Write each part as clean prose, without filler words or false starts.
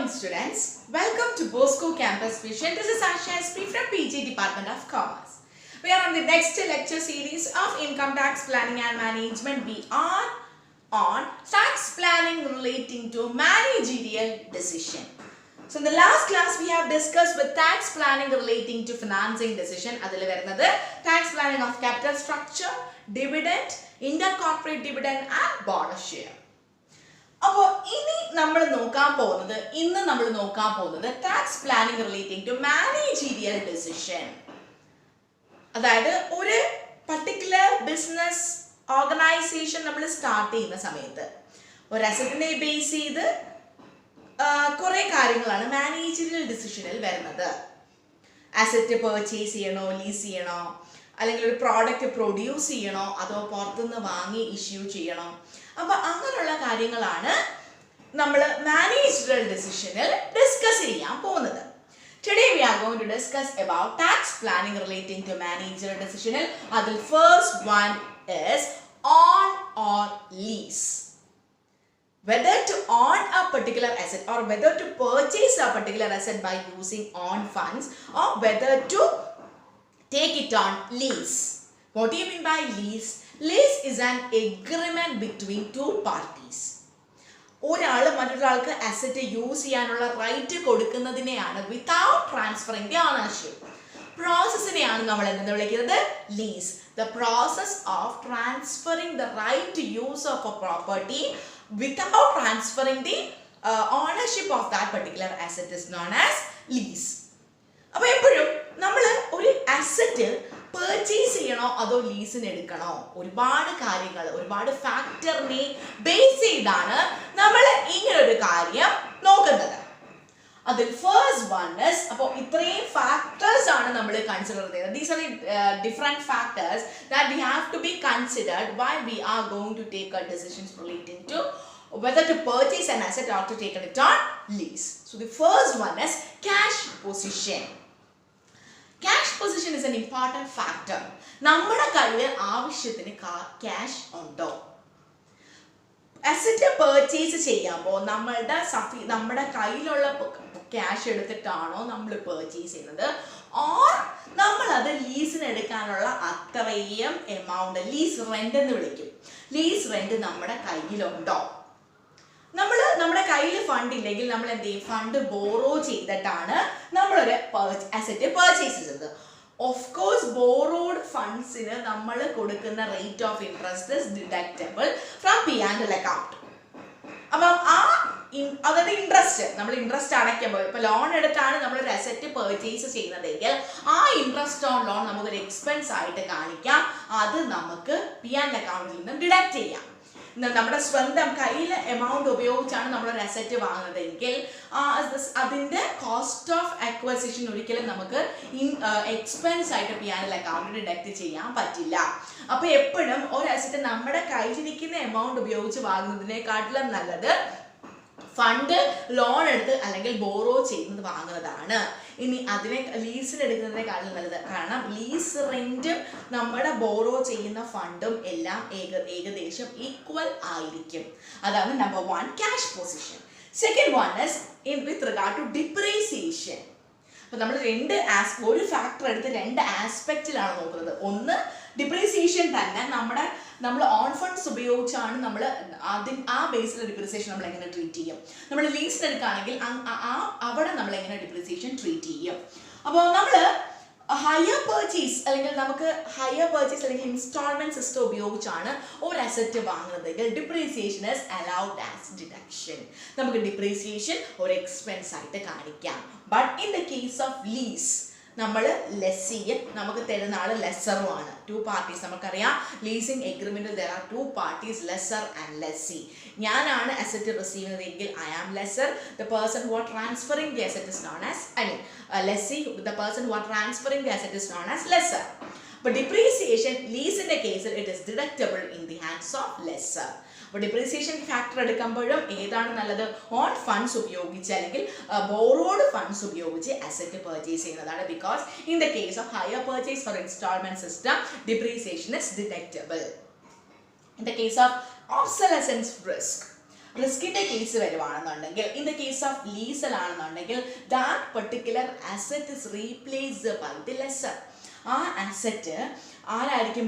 morning students, welcome to Bosco Campus Vision. This is Asha SP from PG Department of Commerce. We are on the next lecture series of Income Tax Planning and Management. We are on tax planning relating to managerial decision. So in the last class we have discussed with tax planning relating to financing decision. Adile varunathu tax planning of capital structure, dividend, intercorporate dividend and bonus share. അപ്പോൾ ഇന്ന് നമ്മൾ നോക്കാൻ പോകുന്നത് tax planning relating to managerial decision. അതായത് ഒരു particular business organisation നമ്മൾ start ചെയ്യുന്ന സമയത്ത് ഒരു അസറ്റിനെ ബേസ് ചെയ്ത് കുറേ കാര്യങ്ങളാണ് മാനേജീരിയൽ ഡിസിഷനിൽ വരുന്നത്. അസറ്റ് പർച്ചേസ് ചെയ്യണോ, ലീസ് ചെയ്യണോ, അല്ലെങ്കിൽ ഒരു പ്രോഡക്റ്റ് പ്രൊഡ്യൂസ് ചെയ്യണോ, അതോ പുറത്തുനിന്ന് വാങ്ങി ഇഷ്യൂ ചെയ്യണോ. അപ്പോൾ അങ്ങനെയുള്ള കാര്യങ്ങളാണ് നമ്മൾ മാനേജറിയൽ ഡിസിഷനിൽ ഡിസ്കസ് ചെയ്യാൻ പോകുന്നത്. Today we are going to discuss about tax planning relating to managerial decision. അതിൽ first one is own or lease. Whether to own a particular asset or whether to purchase a particular asset by using own funds or whether to take it on lease. What do you mean by lease? Lease is an agreement between two parties. ഒരാൾ മറ്റൊരാൾക്ക് asset use ചെയ്യാനുള്ള right കൊടുക്കുന്നതിനെയാണ് without transferring the ownership പ്രോസസ്സിനെയാണ് നമ്മൾ എന്തെന്ന് വിളിക്കുന്നത്? Lease. The process of transferring the right to use of a property without transferring the ownership of that particular asset is known as lease. അപ്പോൾ എപ്പോഴും നമ്മൾ ഒരു അസറ്റ് പർച്ചേസ് ചെയ്യണോ അതോ ലീസിന് എടുക്കണോ, ഒരുപാട് കാര്യങ്ങൾ, ഒരുപാട് ഫാക്ടറിനെ ബേസ് ചെയ്താണ് നമ്മൾ ഇങ്ങനൊരു കാര്യം നോക്കുന്നത്. അതിൽ ഫസ്റ്റ് വൺ ഇസ്, അപ്പോൾ ഇത്രയും ഫാക്ടേഴ്സ് ആണ് നമ്മൾ കൺസിഡർ ചെയ്യുന്നത്. These are the different factors that we have to be considered why we are going to take our decisions relating to whether to purchase an asset or to take it on lease. So the first one is cash position. Cash position is an important factor. നമ്മുടെ കയ്യിൽ ആവശ്യത്തിന് cash ഉണ്ടോ? Asset purchase ചെയ്യുമ്പോൾ നമ്മുടെ കയ്യിലുള്ള cash എടുത്തിട്ടാണോ നമ്മൾ purchase ചെയ്യുന്നത്, or നമ്മൾ അത് ലീസിന് എടുക്കാനുള്ള അത്രയും എമൗണ്ട്, ലീസ് റെന്റ് എന്ന് വിളിക്കും, ലീസ് റെന്റ് നമ്മുടെ കയ്യിലുണ്ടോ? നമ്മുടെ കയ്യിൽ ഫണ്ട് ഇല്ലെങ്കിൽ നമ്മൾ എന്ത് ചെയ്യും? ഫണ്ട് ബോറോ ചെയ്തിട്ടാണ് നമ്മളൊരു അസറ്റ് പർച്ചേസ് ചെയ്തത്. ഓഫ് കോഴ്സ് ബോറോഡ് ഫണ്ട്സിന് നമ്മൾ കൊടുക്കുന്ന rate of interest is deductible from P&L account. അപ്പം അതായത് ഇൻട്രസ്റ്റ്, നമ്മൾ ഇൻട്രസ്റ്റ് അടയ്ക്കുമ്പോൾ, ഇപ്പോൾ ലോൺ എടുത്താണ് നമ്മളൊരു അസറ്റ് പർച്ചേസ് ചെയ്യുന്നതെങ്കിൽ ആ ഇൻട്രസ്റ്റ് ഓൺ ലോൺ നമുക്കൊരു എക്സ്പെൻസ് ആയിട്ട് കാണിക്കാം. അത് നമുക്ക് P&L അക്കൗണ്ടിൽ നിന്ന് ഡിഡക്റ്റ് ചെയ്യാം. നമ്മുടെ സ്വന്തം കയ്യിലെ എമൗണ്ട് ഉപയോഗിച്ചാണ് നമ്മളൊരു അസറ്റ് വാങ്ങുന്നതെങ്കിൽ അതിൻ്റെ കോസ്റ്റ് ഓഫ് അക്വസിഷൻ ഒരിക്കലും നമുക്ക് എക്സ്പെൻസ് ആയിട്ട് P&L അക്കൗണ്ടിൽ ഡിഡക്റ്റ് ചെയ്യാൻ പറ്റില്ല. അപ്പോൾ എപ്പോഴും ഒരു അസറ്റ് നമ്മുടെ കയ്യിലിരിക്കുന്ന എമൗണ്ട് ഉപയോഗിച്ച് വാങ്ങുന്നതിനെക്കാട്ടിലും നല്ലത് ഫണ്ട് ലോൺ എടുത്ത് അല്ലെങ്കിൽ ബോറോ ചെയ്യുന്നത് വാങ്ങുന്നതാണ്. ഇനി അതിനെ ലീസിന് എടുക്കുന്നതിനേക്കാളും നല്ലത്, കാരണം ലീസ് റെന്റും നമ്മുടെ ബോറോ ചെയ്യുന്ന ഫണ്ടും എല്ലാം ഏകദേശം ഈക്വൽ ആയിരിക്കും. അതാണ് number one, cash position. Second one is with regard to depreciation. അപ്പോൾ നമ്മൾ ഒരു ഫാക്ടർ എടുത്ത് രണ്ട് ആസ്പെക്റ്റിലാണ് നോക്കുന്നത്. ഒന്ന് ഡിപ്രീസിയേഷൻ തന്നെ, നമ്മൾ ഓൺ ഫണ്ട്സ് ഉപയോഗിച്ചാണ് നമ്മൾ ആ ബേസിൽ ഡിപ്രീസിയേഷൻ നമ്മൾ എങ്ങനെ ട്രീറ്റ് ചെയ്യും. നമ്മൾ ലീസിന് എടുക്കുകയാണെങ്കിൽ അവിടെ നമ്മൾ എങ്ങനെ ഡിപ്രീസിയേഷൻ ട്രീറ്റ് ചെയ്യും. അപ്പോൾ നമ്മൾ ഹയർ പർച്ചേസ് അല്ലെങ്കിൽ ഇൻസ്റ്റാൾമെന്റ് സിസ്റ്റം ഉപയോഗിച്ചാണ് ഒരു അസറ്റ് വാങ്ങുന്നതെങ്കിൽ depreciation is allowed as deduction. നമുക്ക് ഡിപ്രീസിയേഷൻ ഒരു എക്സ്പെൻസ് ആയിട്ട് കാണിക്കാം. But in the case of lease നമ്മൾ ലെസ്സിയും നമുക്ക് തരുന്ന ആൾ ലെസ്സറുമാണ്. ടു പാർട്ടീസ്, നമുക്കറിയാം ലീസിംഗ് എഗ്രിമെന്റിൽ there are two parties, lessor and lessee. ഞാനാണ് അസറ്റ് റിസീവ് ചെയ്യുന്നതെങ്കിൽ I am lessor. The person who are transferring the asset is known as lessee. The person who are transferring the asset is known as lesser. But depreciation, lease in the case, it is deductible in the hands of lessor. അപ്പോൾ depreciation factor എടുക്കുമ്പോഴും ഏതാണ് നല്ലത്? Own funds ഉപയോഗിച്ച് അല്ലെങ്കിൽ borrowed funds ഉപയോഗിച്ച് asset purchase ചെയ്യുന്നതാണ്. Because in the case of hire purchase for instalment system depreciation is deductible. In the case of obsolescence risk, റിസ്കിന്റെ case വരുവാണെന്നുണ്ടെങ്കിൽ, ഇൻ ദ കേസ് ഓഫ് ലീസലാണെന്നുണ്ടെങ്കിൽ, that particular asset is replaced by the lessor. ആ asset ആരായിരിക്കും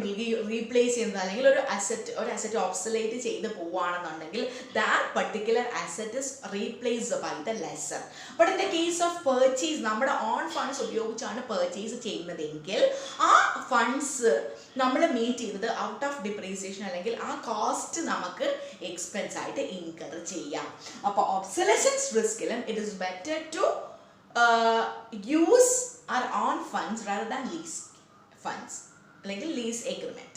replace ചെയ്യുന്നത്? അല്ലെങ്കിൽ ഒരു asset obsolete ചെയ്ത് പോവുകയാണെന്നുണ്ടെങ്കിൽ that particular asset is replaced by the lessor. But in the case of purchase, നമ്മുടെ ഓൺ ഫണ്ട്സ് ഉപയോഗിച്ചാണ് പർച്ചേസ് ചെയ്യുന്നതെങ്കിൽ ആ ഫണ്ട്സ് നമ്മൾ മീറ്റ് ചെയ്യുന്നത് ഔട്ട് ഓഫ് ഡിപ്രീസിയേഷൻ, അല്ലെങ്കിൽ ആ കോസ്റ്റ് നമുക്ക് എക്സ്പെൻസ് ആയിട്ട് ഇൻകർ ചെയ്യാം. അപ്പോൾ ഒബ്സലസൻസ് റിസ്കിലും it is better to use our own funds rather than lease funds, like a lease agreement.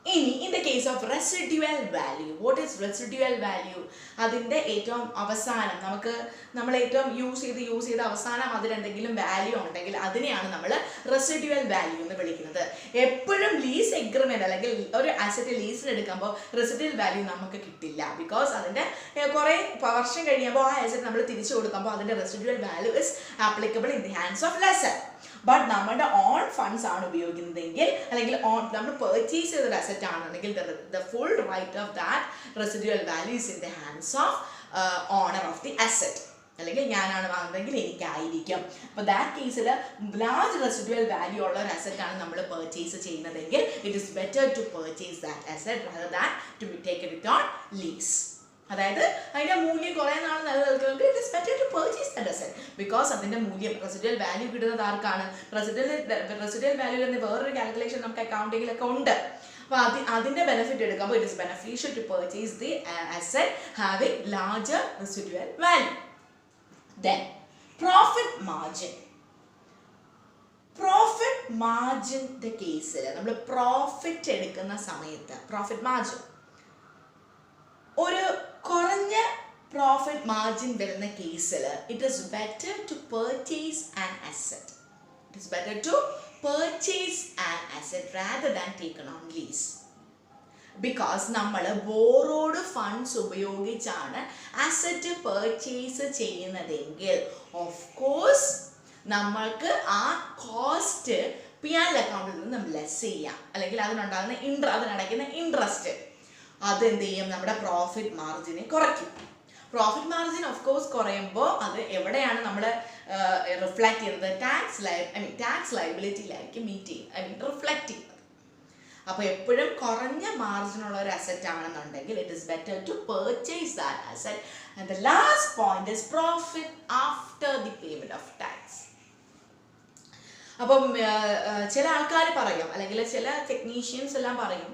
In the case of residual value, what is residual value? അതിൻ്റെ ഏറ്റവും അവസാനം നമ്മൾ ഏറ്റവും യൂസ് ചെയ്ത് അവസാനം അതിലെന്തെങ്കിലും വാല്യൂ ഉണ്ടെങ്കിൽ അതിനെയാണ് നമ്മൾ റെസിഡ്യുവൽ വാല്യൂ എന്ന് വിളിക്കുന്നത്. എപ്പോഴും ലീസ് എഗ്രിമെന്റ് അല്ലെങ്കിൽ ഒരു അസറ്റ് ലീസിന് എടുക്കുമ്പോൾ റെസിഡ്യുവൽ വാല്യൂ നമുക്ക് കിട്ടില്ല. ബിക്കോസ് അതിൻ്റെ കുറേ വർഷം കഴിയുമ്പോൾ ആ അസറ്റ് നമ്മൾ തിരിച്ചു കൊടുക്കുമ്പോൾ അതിൻ്റെ residual value is applicable in the hands of lessor. But നമ്മുടെ ഓൺ ഫണ്ട്സ് ആണ് ഉപയോഗിക്കുന്നതെങ്കിൽ, അല്ലെങ്കിൽ നമ്മൾ പർച്ചേസ് ചെയ്തൊരു അസറ്റ് ആണെന്നുണ്ടെങ്കിൽ the full right of that residual value is in the hands of owner of the asset. അല്ലെങ്കിൽ ഞാനാണ് വാങ്ങുന്നതെങ്കിൽ എനിക്കായിരിക്കും. അപ്പോൾ ദാറ്റ് കേസിൽ ലാർജ് റെസിഡ്യുവൽ വാല്യൂ ഉള്ള ഒരു അസറ്റാണ് നമ്മൾ പർച്ചേസ് ചെയ്യുന്നതെങ്കിൽ it is better to purchase that asset rather than to take it on lease. അതായത് അതിൻ്റെ മൂല്യം കുറേ നാൾ നിലനിൽക്കുമെങ്കിൽ it is better to purchase that asset. Because അതിൻ്റെ മൂല്യം റെസിഡ്യുവൽ വാല്യൂ കിട്ടുന്നത് ആർക്കാണ്? റെസിഡ്യുവൽ വാല്യൂ എന്ന് വേറൊരു കാൽക്കുലേഷൻ നമുക്ക് അക്കൗണ്ടിങ്ങിലൊക്കെ ഉണ്ട്. അപ്പോൾ അതിൻ്റെ ബെനിഫിറ്റ് എടുക്കുമ്പോൾ it is beneficial to purchase the asset having larger residual value. Then profit margin. Profit മാർജിൻ്റെ കേസിൽ നമ്മൾ പ്രോഫിറ്റ് എടുക്കുന്ന സമയത്ത് പ്രോഫിറ്റ് മാർജിൻ ഒരു കുറഞ്ഞ പ്രോഫിറ്റ് മാർജിൻ വരുന്ന കേസിൽ it is better to purchase an asset. It is better to purchase an asset rather than taken on lease. Because നമ്മൾ ബോറോഡ് ഫണ്ട്സ് ഉപയോഗിച്ചാണ് അസറ്റ് പർച്ചേസ് ചെയ്യുന്നതെങ്കിൽ ഓഫ് കോഴ്സ് നമ്മൾക്ക് ആ കോസ്റ്റ് P&L അക്കൗണ്ടിൽ നിന്ന് നമ്മൾ ലെസ് ചെയ്യാം. അല്ലെങ്കിൽ അതിനുണ്ടാകുന്ന അതിനടയ്ക്കുന്ന ഇൻട്രസ്റ്റ് അതെന്ത് ചെയ്യും? നമ്മുടെ പ്രോഫിറ്റ് മാർജിനെ കുറയ്ക്കും. പ്രോഫിറ്റ് മാർജിൻ ഓഫ് കോഴ്സ് കുറയുമ്പോൾ അത് എവിടെയാണ് നമ്മൾ റിഫ്ലക്ട് ചെയ്യുന്നത്? ടാക്സ് ലയബിലിറ്റിയിലായിരിക്കും റിഫ്ലക്ട് ചെയ്യുന്നത്. അപ്പോൾ എപ്പോഴും കുറഞ്ഞ മാർജിനുള്ള ഒരു അസറ്റ് ആണെന്നുണ്ടെങ്കിൽ it is better to purchase that asset. And the last point is profit after the payment of tax. അപ്പം ചില ആൾക്കാർ പറയും, അല്ലെങ്കിൽ ചില ടെക്നീഷ്യൻസ് എല്ലാം പറയും,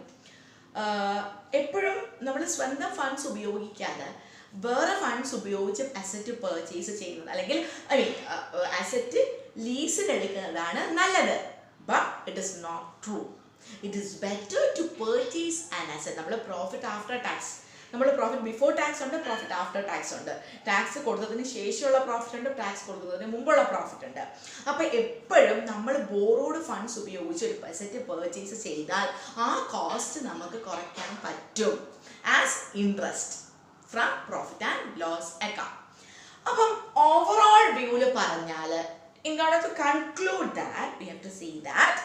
എപ്പോഴും നമ്മൾ സ്വന്തം ഫണ്ട്സ് ഉപയോഗിക്കാതെ വേറെ ഫണ്ട്സ് ഉപയോഗിച്ച് അസറ്റ് പർച്ചേസ് ചെയ്യുന്നത്, അല്ലെങ്കിൽ അസറ്റ് ലീസിന് എടുക്കുന്നതാണ് നല്ലത്. But it is not true. It is better to purchase an asset. നമ്മൾ പ്രോഫിറ്റ് ആഫ്റ്റർ ടാക്സ്, നമ്മൾ പ്രോഫിറ്റ് ബിഫോർ ടാക്സ് ഉണ്ട്, പ്രോഫിറ്റ് ആഫ്റ്റർ ടാക്സ് ഉണ്ട്. ടാക്സ് കൊടുത്തതിന് ശേഷമുള്ള പ്രോഫിറ്റ് ഉണ്ട്, ടാക്സ് കൊടുത്തതിന് മുമ്പുള്ള പ്രോഫിറ്റ് ഉണ്ട്. അപ്പോൾ എപ്പോഴും നമ്മൾ ബോറോഡ് ഫണ്ട്സ് ഉപയോഗിച്ച് ഒരു അസറ്റ് പർച്ചേസ് ചെയ്താൽ ആ കോസ്റ്റ് നമുക്ക് കുറയ്ക്കാൻ പറ്റും as interest from profit and loss account. അപ്പം ഓവറോൾ വ്യൂവിൽ പറഞ്ഞാൽ, in order to conclude that, we have to see that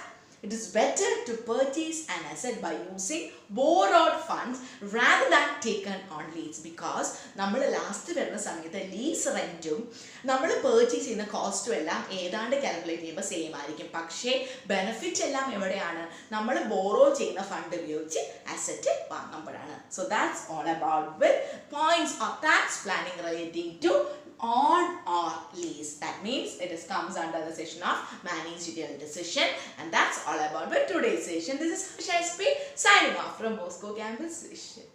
it is better to purchase an asset by using borrowed funds rather than taken on lease. Because നമ്മൾ last വരുന്ന സമയത്ത് lease റെൻറ്റും നമ്മൾ purchase ചെയ്യുന്ന കോസ്റ്റും എല്ലാം ഏതാണ്ട് കാൽക്കുലേറ്റ് ചെയ്യുമ്പോൾ same ആയിരിക്കും. പക്ഷേ ബെനിഫിറ്റ് എല്ലാം എവിടെയാണ്? നമ്മൾ ബോറോ ചെയ്യുന്ന ഫണ്ട് ഉപയോഗിച്ച് അസറ്റ് വാങ്ങുമ്പോഴാണ്. So that's all about with points of tax planning relating to on or lease. That means it comes under the section of managerial decision, and that's all about with today's session. This is Harsha SP signing off from Bosco Campus Session.